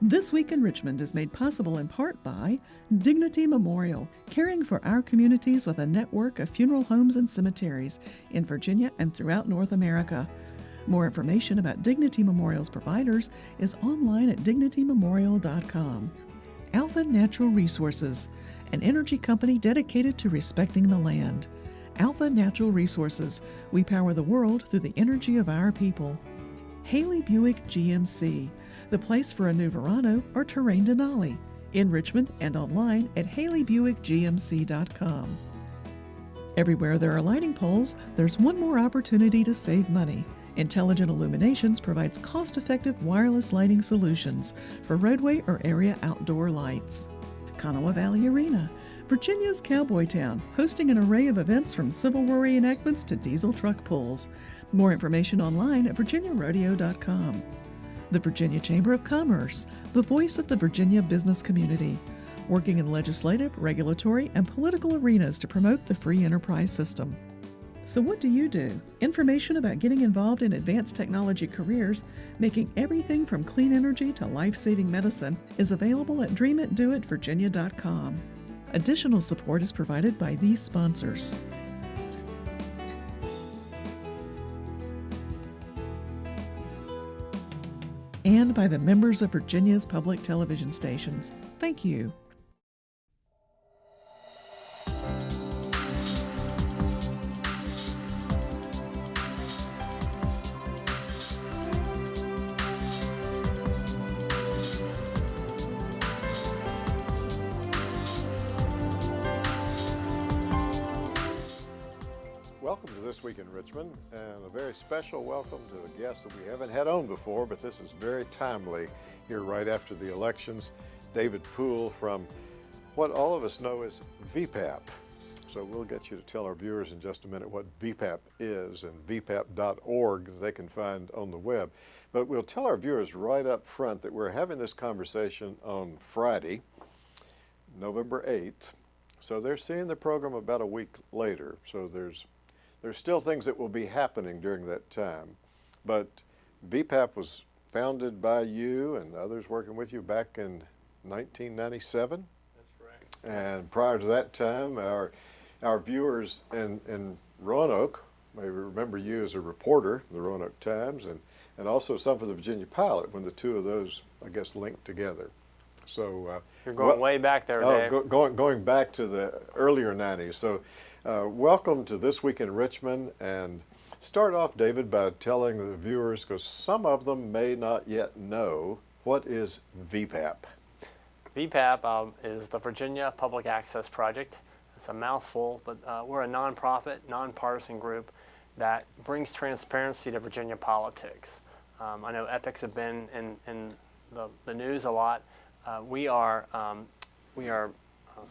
This Week in Richmond is made possible in part by Dignity Memorial, caring for our communities with a network of funeral homes and cemeteries in Virginia and throughout North America. More information about Dignity Memorial's providers is online at dignitymemorial.com. Alpha Natural Resources, an energy company dedicated to respecting the land. Alpha Natural Resources, we power the world through the energy of our people. Haley Buick GMC, the place for a new Verano or Terrain Denali, in Richmond and online at haleybuickgmc.com. Everywhere there are lighting poles, there's one more opportunity to save money. Intelligent Illuminations provides cost-effective wireless lighting solutions for roadway or area outdoor lights. Kanawha Valley Arena, Virginia's cowboy town, hosting an array of events from Civil War reenactments to diesel truck pulls. More information online at virginiarodeo.com. The Virginia Chamber of Commerce, the voice of the Virginia business community, working in legislative, regulatory, and political arenas to promote the free enterprise system. So what do you do? Information about getting involved in advanced technology careers, making everything from clean energy to life-saving medicine, is available at dreamitdoitvirginia.com. Additional support is provided by these sponsors. And by the members of Virginia's public television stations. Thank you. Welcome to This Week in Richmond, and a very special welcome to a guest that we haven't had on before, but this is very timely here right after the elections. David Poole from what all of us know as VPAP. So we'll get you to tell our viewers in just a minute what VPAP is, and vpap.org they can find on the web. But we'll tell our viewers right up front that we're having this conversation on Friday, November 8th. So they're seeing the program about a week later. So there's still things that will be happening during that time. But VPAP was founded by you and others working with you back in 1997. That's correct. And prior to that time, our viewers in Roanoke may remember you as a reporter in the Roanoke Times, and also some for the Virginia Pilot when the two of those, I guess, linked together. So you're going way back there, Dave. Going back to the earlier 90s. So welcome to This Week in Richmond, and start off, David, by telling the viewers, because some of them may not yet know, what is VPAP? VPAP is the Virginia Public Access Project. It's a mouthful, but we're a nonprofit, nonpartisan group that brings transparency to Virginia politics. I know ethics have been in the news a lot. We are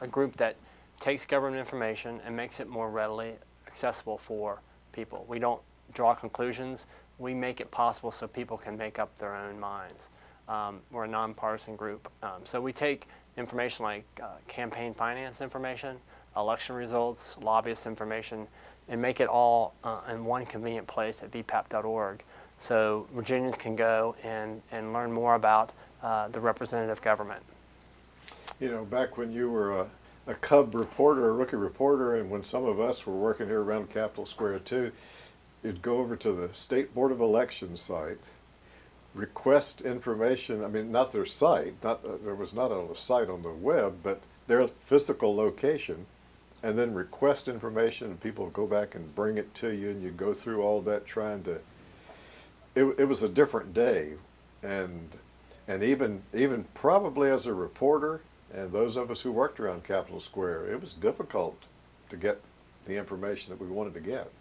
a group that takes government information and makes it more readily accessible for people. We don't draw conclusions. We make it possible so people can make up their own minds. We're a nonpartisan group. So we take information like campaign finance information, election results, lobbyist information, and make it all in one convenient place at vpap.org. So Virginians can go and learn more about the representative government. You know, back when you were a cub reporter, a rookie reporter, and when some of us were working here around Capitol Square too, you'd go over to the State Board of Elections site, request information. I mean, not their site, there was not a site on the web, but their physical location, and then request information, and people would go back and bring it to you, and you go through all that trying to. It was a different day, and even probably as a reporter, and those of us who worked around Capitol Square, it was difficult to get the information that we wanted to get.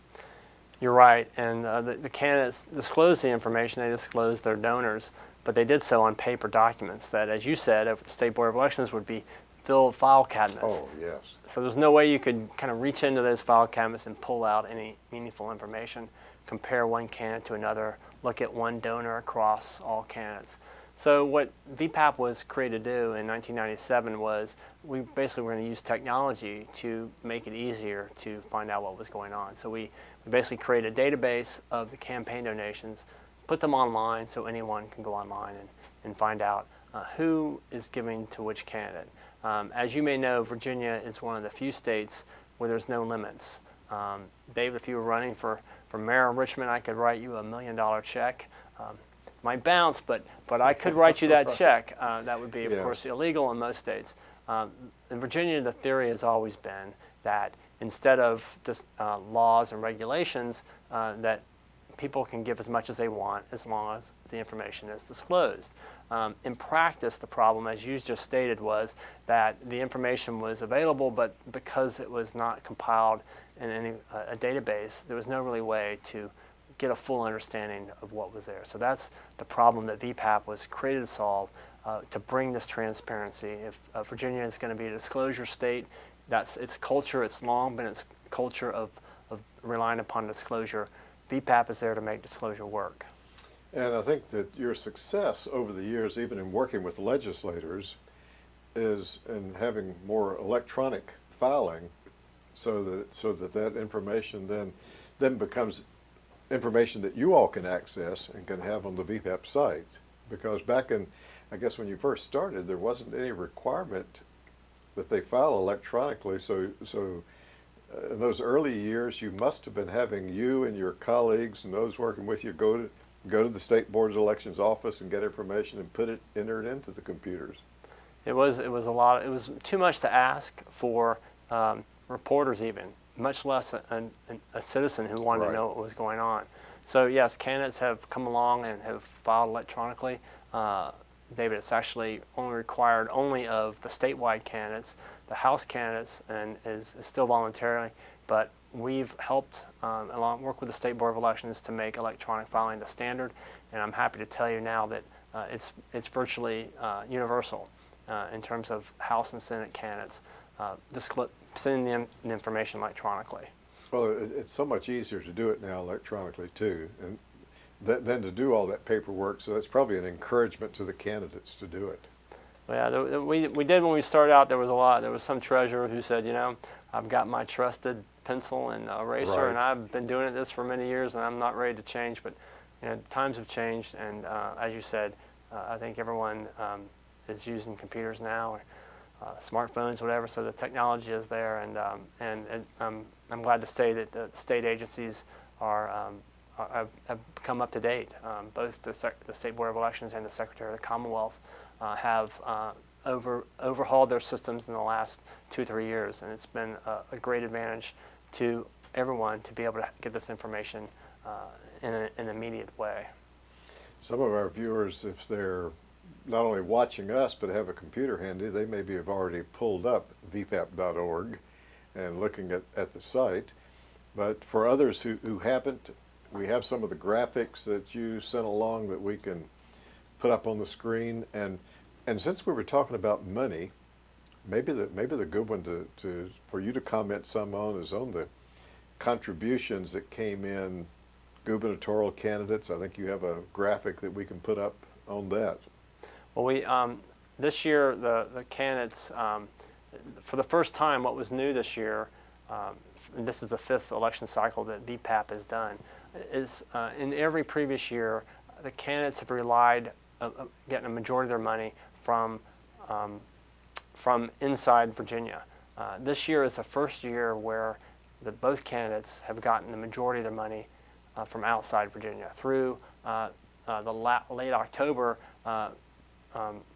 You're right, and the candidates disclosed the information. They disclosed their donors, but they did so on paper documents that, as you said, over the State Board of Elections would be filled file cabinets. Oh, yes. So there's no way you could kind of reach into those file cabinets and pull out any meaningful information, compare one candidate to another, look at one donor across all candidates. So what VPAP was created to do in 1997 was we basically were going to use technology to make it easier to find out what was going on. So we basically created a database of the campaign donations, put them online so anyone can go online and find out who is giving to which candidate. As you may know, Virginia is one of the few states where there's no limits. Dave, if you were running for mayor of Richmond, I could write you $1 million check. Might bounce, but I could write you that check. That would be, of course, illegal in most states. In Virginia, the theory has always been that instead of just laws and regulations, that people can give as much as they want as long as the information is disclosed. In practice, the problem, as you just stated, was that the information was available, but because it was not compiled in a database, there was no really way to get a full understanding of what was there. So that's the problem that VPAP was created to solve, to bring this transparency. If Virginia is going to be a disclosure state, that's its culture. It's long been its culture of relying upon disclosure. VPAP is there to make disclosure work. And I think that your success over the years, even in working with legislators, is in having more electronic filing, so that information then becomes information that you all can access and can have on the VPAP site. Because back in, I guess when you first started, there wasn't any requirement that they file electronically. So in those early years, you must have been having you and your colleagues and those working with you go to the State Board of Elections office and get information and enter it into the computers. It was a lot. It was too much to ask for reporters, even much less a citizen who wanted to know what was going on. So yes, candidates have come along and have filed electronically. David, it's actually only required of the statewide candidates. The House candidates and is still voluntarily, but we've helped work with the State Board of Elections to make electronic filing the standard, and I'm happy to tell you now that it's virtually universal in terms of House and Senate candidates sending them the information electronically. Well, it's so much easier to do it now electronically too, and than to do all that paperwork. So that's probably an encouragement to the candidates to do it. Yeah, we did when we started out. There was some treasurer who said, I've got my trusted pencil and eraser, and I've been doing this for many years, and I'm not ready to change. But times have changed, and as you said, I think everyone is using computers now, or smartphones, whatever. So the technology is there, and I'm glad to say that the state agencies have come up to date. Both the State Board of Elections and the Secretary of the Commonwealth have overhauled their systems in the last 2 or 3 years, and it's been a great advantage to everyone to be able to get this information in an immediate way. Some of our viewers, if they're not only watching us but have a computer handy, they maybe have already pulled up vpap.org and looking at the site. But for others who haven't, we have some of the graphics that you sent along that we can put up on the screen. And since we were talking about money, maybe the good one for you to comment some on is on the contributions that came in, gubernatorial candidates. I think you have a graphic that we can put up on that. Well, we this year the candidates, for the first time, what was new this year, and this is the 5th election cycle that VPAP has done, is in every previous year the candidates have relied getting a majority of their money from inside Virginia. This year is the first year where both candidates have gotten the majority of their money from outside Virginia. Through late October,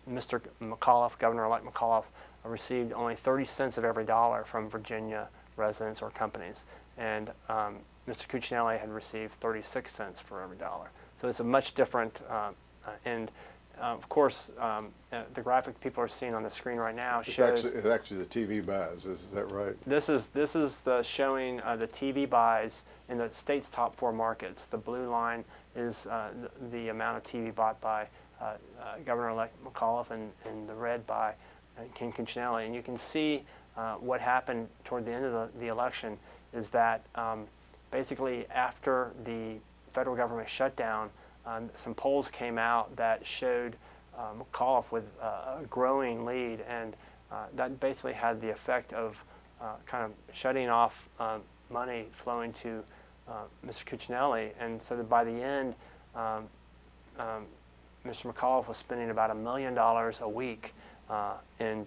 Mr. McAuliffe, Governor-elect McAuliffe, received only 30 cents of every dollar from Virginia residents or companies, and Mr. Cuccinelli had received 36 cents for every dollar. So it's a much different, and of course, the graphic people are seeing on the screen right now shows. It's actually the TV buys. Is that right? This is the showing the TV buys in the state's top 4 markets. The blue line is the amount of TV bought by Governor-elect McAuliffe, and the red by King Cuccinelli. And you can see what happened toward the end of the election is that basically after the federal government shut down, some polls came out that showed McAuliffe with a growing lead, and that basically had the effect of kind of shutting off money flowing to Mr. Cuccinelli. And so that by the end, Mr. McAuliffe was spending about $1 million a week in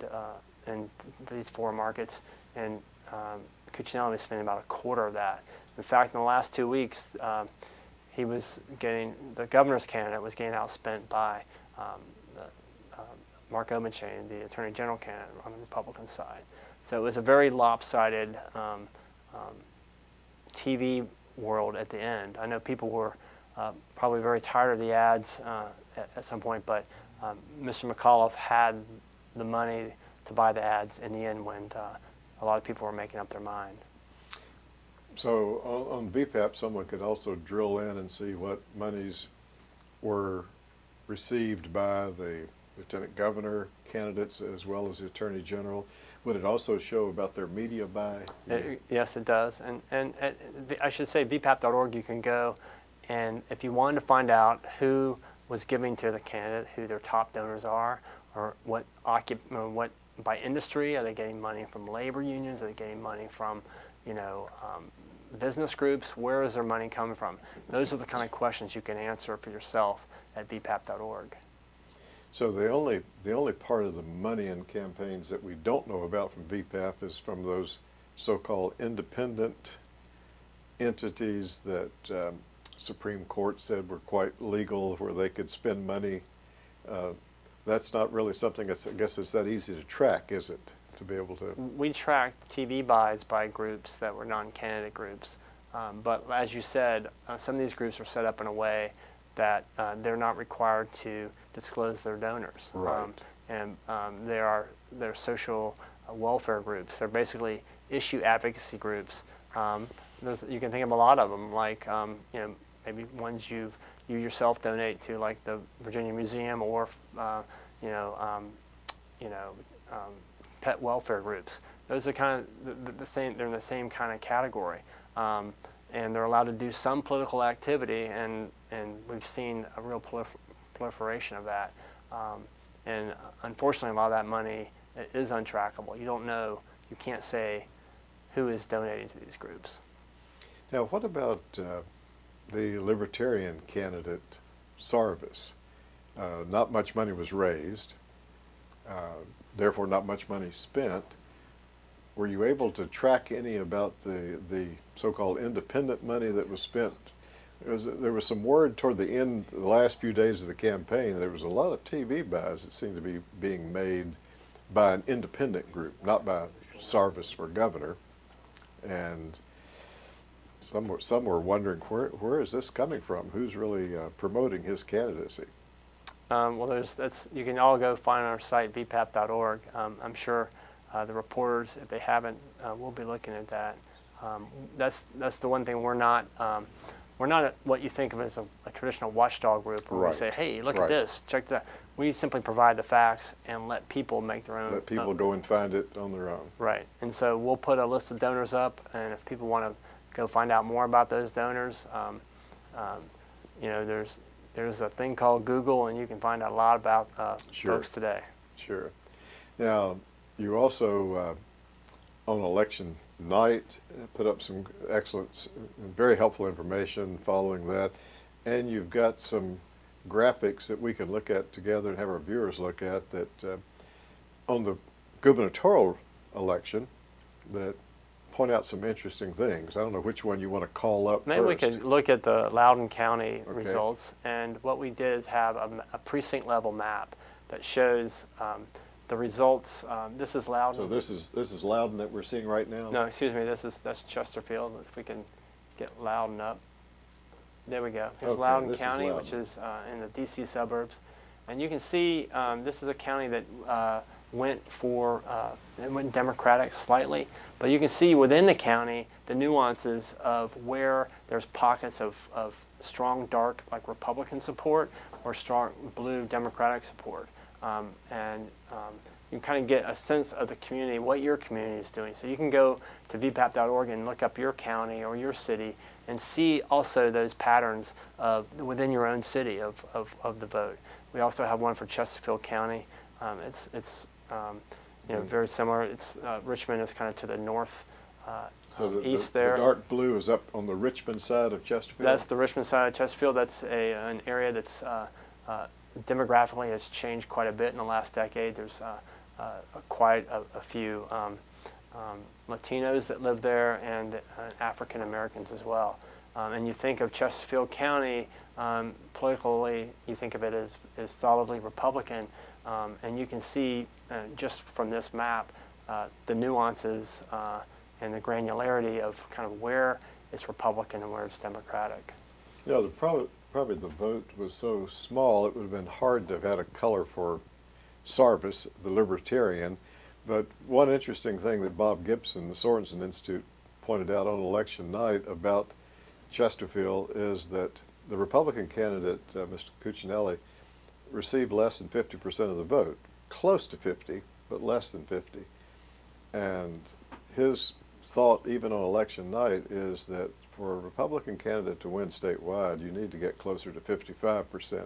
these 4 markets, and Cuccinelli was spending about a quarter of that. In fact, in the last 2 weeks, he was getting, the governor's candidate was getting outspent by Mark Obenchain, the Attorney General candidate on the Republican side. So it was a very lopsided TV world at the end. I know people were probably very tired of the ads at some point, but Mr. McAuliffe had the money to buy the ads in the end when a lot of people were making up their mind. So on VPAP, someone could also drill in and see what monies were received by the lieutenant governor candidates as well as the attorney general. Would it also show about their media buy? Yes, it does. And I should say VPAP.org, you can go, and if you wanted to find out who was giving to the candidate, who their top donors are, or what by industry, are they getting money from labor unions, are they getting money from, business groups, where is their money coming from? Those are the kind of questions you can answer for yourself at VPAP.org. So the only part of the money in campaigns that we don't know about from VPAP is from those so-called independent entities that Supreme Court said were quite legal, where they could spend money. That's not really something that's, I guess, it's that easy to track, is it? To be able to. We tracked TV buys by groups that were non-candidate groups, but as you said, some of these groups are set up in a way that they're not required to disclose their donors. Right. They're social welfare groups. They're basically issue advocacy groups. You can think of a lot of them, like maybe ones you yourself donate to, like the Virginia Museum, or pet welfare groups. Those are kind of the same. They're in the same kind of category, and they're allowed to do some political activity, and we've seen a real proliferation of that. And unfortunately, a lot of that money is untrackable. You don't know. You can't say who is donating to these groups. Now, what about the Libertarian candidate, Sarvis? Not much money was raised. Therefore not much money spent. Were you able to track any about the so-called independent money that was spent? There was some word toward the end, the last few days of the campaign, there was a lot of TV buys that seemed to be being made by an independent group, not by Sarvis for governor. And some were wondering, where is this coming from? Who's really promoting his candidacy? Well, you can all go find our site, vpap.org. I'm sure the reporters, if they haven't, will be looking at that. That's the one thing we're not what you think of as a traditional watchdog group, where Right. we say, hey, look Right. at this, check that. We simply provide the facts and let people make their own. Let people go and find it on their own. Right, and so we'll put a list of donors up, and if people want to go find out more about those donors, there's a thing called Google, and you can find out a lot about Sure. folks today. Sure. Now, you also, on election night, put up some excellent, very helpful information following that, and you've got some graphics that we can look at together and have our viewers look at that on the gubernatorial election that point out some interesting things. I don't know which one you want to call up Maybe first. we could look at the Loudoun County Okay. results, and what we did is have a precinct level map that shows the results. This is Loudoun. So this is Loudoun that we're seeing right now? No, excuse me. That's Chesterfield. If we can get Loudoun up, there we go. Here's Okay, Loudoun this is County, Loudoun. which is in the D.C. suburbs, and you can see this is a county that went Democratic slightly, but you can see within the county the nuances of where there's pockets of strong dark like Republican support or strong blue Democratic support, and you kind of get a sense of the community, what your community is doing. So you can go to vpap.org and look up your county or your city and see also those patterns within your own city of the vote. We also have one for Chesterfield County. It's very similar. It's Richmond is kind of to the north, So east there. The dark blue is up on the Richmond side of Chesterfield? That's the Richmond side of Chesterfield. That's an area that's demographically has changed quite a bit in the last decade. There's quite a few Latinos that live there, and African Americans as well. And you think of Chesterfield County, politically, you think of it as solidly Republican, and you can see just from this map the nuances and the granularity of kind of where it's Republican and where it's Democratic. You know, probably the vote was so small it would have been hard to have had a color for Sarvis, the Libertarian. But one interesting thing that Bob Gibson, the Sorensen Institute, pointed out on election night about Chesterfield is that the Republican candidate, Mr. Cuccinelli, received less than 50% of the vote, close to 50, but less than 50. And his thought, even on election night, is that for a Republican candidate to win statewide, you need to get closer to 55%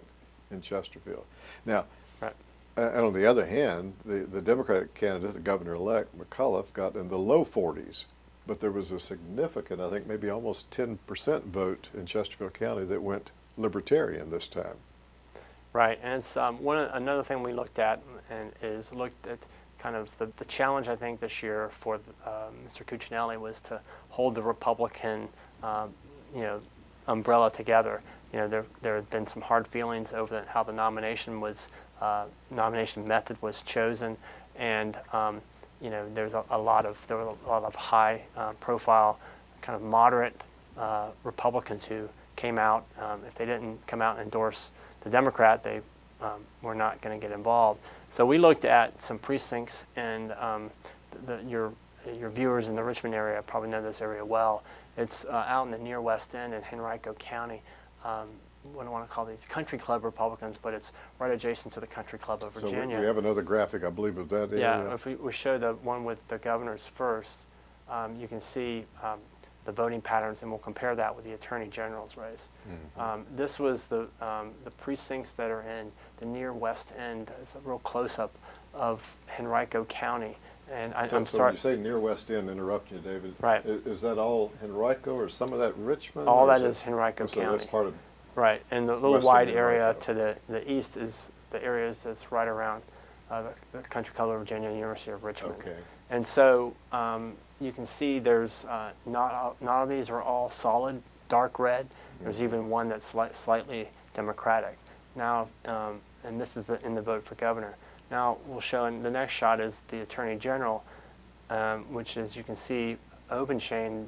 in Chesterfield. Now, right. And on the other hand, the Democratic candidate, the governor-elect, McAuliffe, got in the low 40s. But there was a significant, I think maybe almost 10% vote in Chesterfield County that went Libertarian this time. Right, and it's another thing we looked at kind of the challenge, I think, this year for Mr. Cuccinelli was to hold the Republican umbrella together. You know, there have been some hard feelings over how the nomination method was chosen, and there were a lot of high profile, kind of moderate Republicans who came out. If they didn't come out and endorse the Democrat, they were not going to get involved. So we looked at some precincts, and your viewers in the Richmond area probably know this area well. It's out in the near West End in Henrico County. We don't want to call these country club Republicans, but it's right adjacent to the country club of Virginia. So we have another graphic, I believe, of that area. Yeah, if we show the one with the governors first, you can see the voting patterns, and we'll compare that with the Attorney General's race. Mm-hmm. This was the precincts that are in the near West End. It's a real close-up of Henrico County. And I'm sorry. So you say near West End, interrupting you, David. Right. Is that all Henrico, or some of that Richmond? All that is Henrico so County. That's part of. Right, and the little Western wide area Henrico. to the east is the areas that's right around the Country Club of Virginia, University of Richmond. Okay. And so you can see there's not all of these are all solid dark red. There's even one that's slightly Democratic. Now, and this is in the vote for governor. Now we'll show in the next shot is the Attorney General, which is, you can see open chain,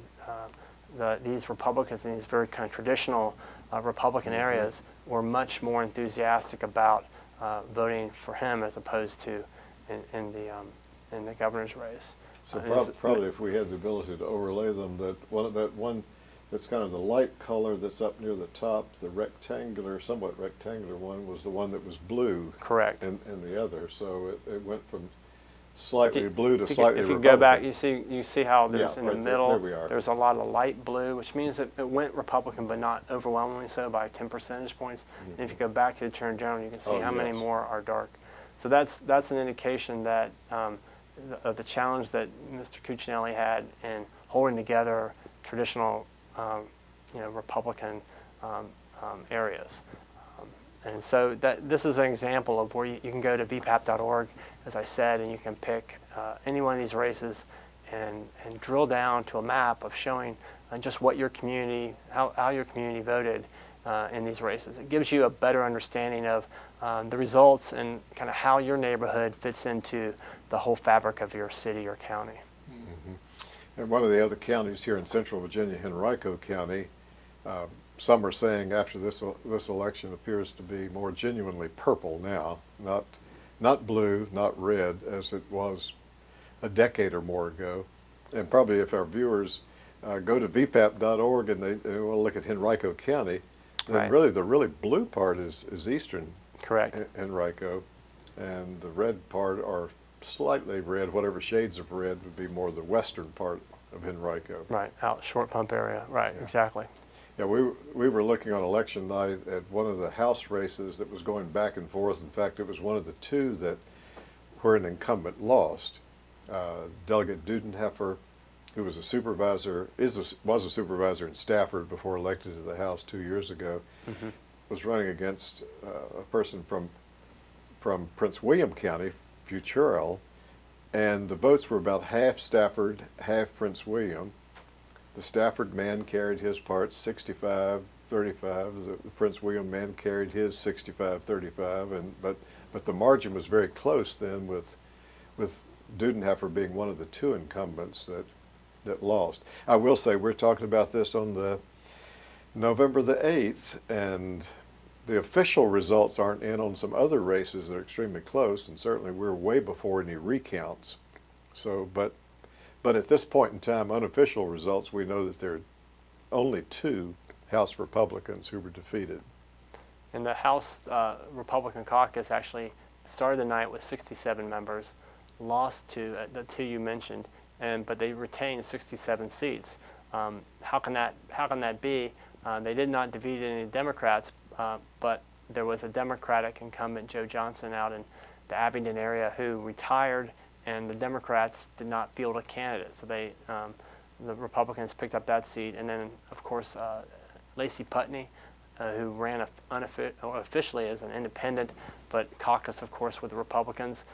these Republicans in these very kind of traditional Republican areas were much more enthusiastic about voting for him as opposed to in the governor's race. So probably if we had the ability to overlay them, that one that's kind of the light color that's up near the top, the rectangular, somewhat rectangular one, was the one that was blue. Correct. And the other, so it went from slightly blue to slightly If you Republican. go back, you see how there's in right the there, middle, there we are. there's a lot of light blue, which means that it went Republican, but not overwhelmingly so by 10 percentage points. Mm-hmm. And if you go back to the Attorney General, you can see how many more are dark. So that's an indication that of the challenge that Mr. Cuccinelli had in holding together traditional, Republican areas. And so this is an example of where you can go to vpap.org, as I said, and you can pick any one of these races and drill down to a map of showing just what your community, how your community voted in these races. It gives you a better understanding of the results and kind of how your neighborhood fits into the whole fabric of your city or county. Mm-hmm. And one of the other counties here in central Virginia, Henrico County, some are saying after this election appears to be more genuinely purple now, not blue, not red as it was a decade or more ago. And probably if our viewers go to vpap.org and they want to look at Henrico County, then Right. really the really blue part is eastern Correct. Henrico, and the red part, or slightly red, whatever shades of red, would be more the western part of Henrico. Right, out Short Pump area. Right, exactly. Yeah, we were looking on election night at one of the House races that was going back and forth. In fact, it was one of the two where an incumbent lost. Delegate Dudenheffer, who was a supervisor, was a supervisor in Stafford before elected to the House 2 years ago. Mm-hmm. was running against a person from Prince William County, Futurel, and the votes were about half Stafford, half Prince William. The Stafford man carried his part 65-35. The Prince William man carried his 65-35, but the margin was very close then, with Dudenhofer being one of the two incumbents that lost. I will say we're talking about this on the November the 8th, and the official results aren't in on some other races that are extremely close, and certainly we're way before any recounts. So, but at this point in time, unofficial results, we know that there are only two House Republicans who were defeated. And the House Republican caucus actually started the night with 67 members, lost to the two you mentioned, but they retained 67 seats. How can that be? They did not defeat any Democrats, but there was a Democratic incumbent, Joe Johnson, out in the Abingdon area who retired, and the Democrats did not field a candidate. So the Republicans picked up that seat, and then of course Lacey Putney, who ran officially as an independent, but caucused, of course, with the Republicans.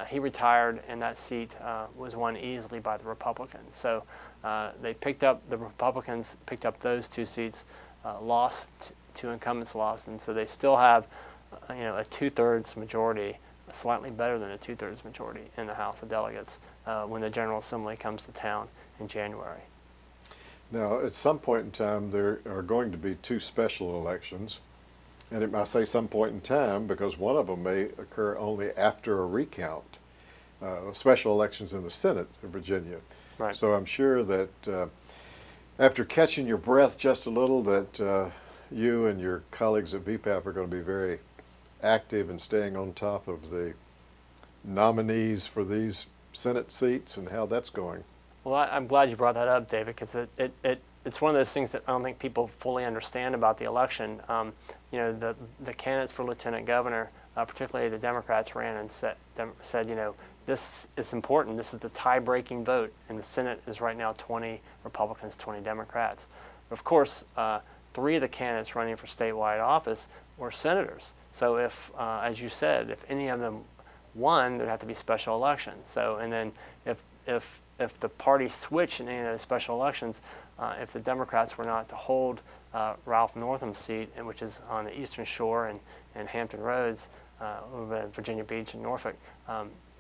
He retired, and that seat was won easily by the Republicans. So the Republicans picked up those two seats, lost, two incumbents lost, and so they still have a 2/3 majority, slightly better than a 2/3 majority in the House of Delegates when the General Assembly comes to town in January. Now, at some point in time, there are going to be two special elections. And I say some point in time because one of them may occur only after a recount. Special elections in the Senate of Virginia. Right. So I'm sure that after catching your breath just a little, that you and your colleagues at VPAP are going to be very active in staying on top of the nominees for these Senate seats and how that's going. Well, I'm glad you brought that up, David, because it's one of those things that I don't think people fully understand about the election. The candidates for lieutenant governor, particularly the Democrats, ran and said, this is important. This is the tie-breaking vote, and the Senate is right now 20 Republicans, 20 Democrats. But of course, 3 of the candidates running for statewide office were senators. So if, as you said, if any of them won, there'd have to be special elections. So, and then if the party switched in any of those special elections, if the Democrats were not to hold Ralph Northam's seat, which is on the Eastern Shore and Hampton Roads, over at Virginia Beach and Norfolk,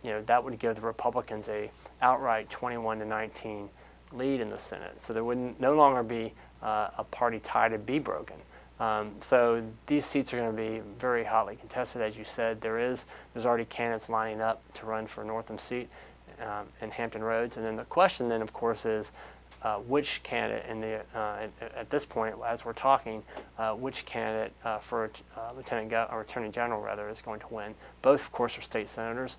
that would give the Republicans a outright 21-19 lead in the Senate. So there would no longer be a party tie to be broken. So these seats are going to be very hotly contested, as you said. There's already candidates lining up to run for Northam's seat in Hampton Roads, and then the question then, of course, is which candidate at this point, as we're talking, which candidate for Attorney General rather is going to win. Both, of course, are state senators.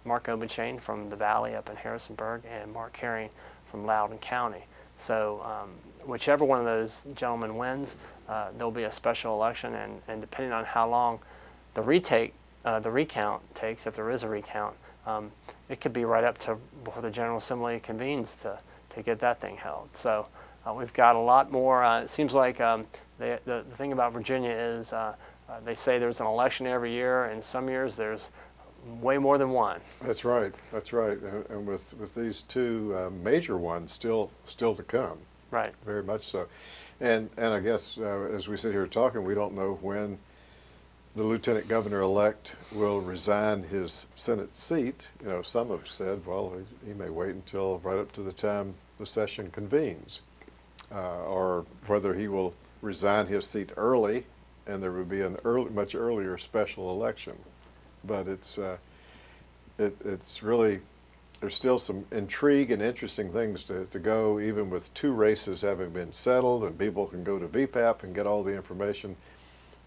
Mark Obenshain from the Valley up in Harrisonburg, and Mark Herring from Loudoun County. So whichever one of those gentlemen wins, there'll be a special election, and depending on how long the recount takes, if there is a recount, it could be right up to before the General Assembly convenes to get that thing held. So we've got a lot more. It seems like the thing about Virginia is they say there's an election every year, and some years there's way more than one. That's right. That's right. And with these two major ones still to come. Right. Very much so. And I guess as we sit here talking, we don't know when the lieutenant governor-elect will resign his Senate seat. Some have said, well, he may wait until right up to the time the session convenes, or whether he will resign his seat early, and there would be much earlier special election. But it's really, there's still some intrigue and interesting things to go, even with 2 races having been settled, and people can go to VPAP and get all the information.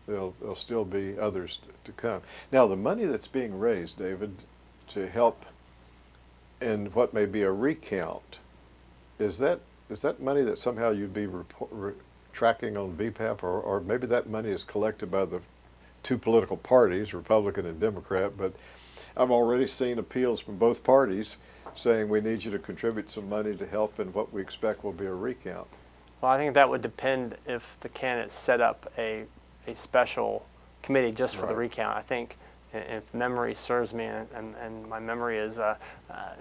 There'll still be others to come. Now, the money that's being raised, David, to help in what may be a recount, is that money that somehow you'd be tracking on VPAP, or maybe that money is collected by the 2 political parties, Republican and Democrat, but I've already seen appeals from both parties saying we need you to contribute some money to help in what we expect will be a recount. Well, I think that would depend if the candidates set up a a special committee just for the Right. recount. I think, if memory serves me, and my memory is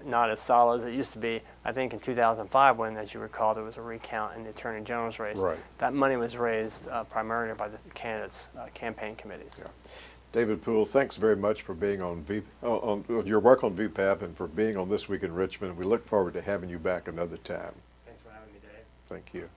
not as solid as it used to be, I think in 2005, when, as you recall, there was a recount in the Attorney General's race, Right. that money was raised primarily by the candidates' campaign committees. Yeah. David Poole, thanks very much for being on your work on VPAP and for being on This Week in Richmond. We look forward to having you back another time. Thanks for having me, Dave. Thank you.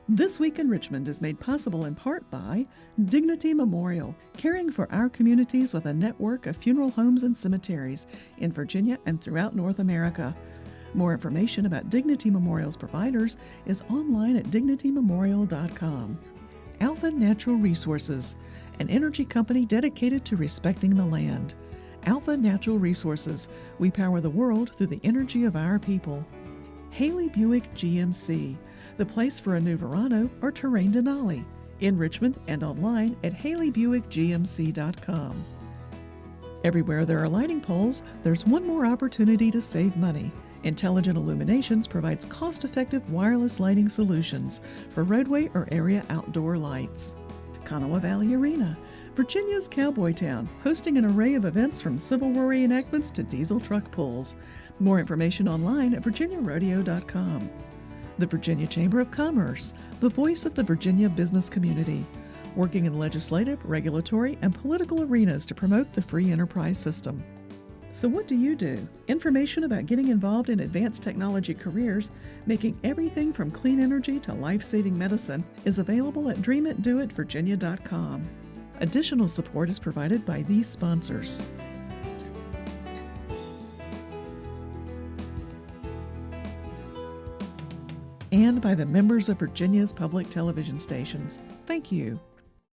This Week in Richmond is made possible in part by Dignity Memorial, caring for our communities with a network of funeral homes and cemeteries in Virginia and throughout North America. More information about Dignity Memorial's providers is online at dignitymemorial.com. Alpha Natural Resources, an energy company dedicated to respecting the land. Alpha Natural Resources, we power the world through the energy of our people. Haley Buick GMC, the place for a new Verano or Terrain Denali, in Richmond and online at haleybuickgmc.com. Everywhere there are lighting poles, there's one more opportunity to save money. Intelligent Illuminations provides cost-effective wireless lighting solutions for roadway or area outdoor lights. Kanawha Valley Arena, Virginia's cowboy town, hosting an array of events from Civil War reenactments to diesel truck pulls. More information online at virginiarodeo.com. The Virginia Chamber of Commerce, the voice of the Virginia business community, working in legislative, regulatory, and political arenas to promote the free enterprise system. So what do you do? Information about getting involved in advanced technology careers, making everything from clean energy to life-saving medicine, is available at dreamitdoitvirginia.com. Additional support is provided by these sponsors. And by the members of Virginia's public television stations. Thank you.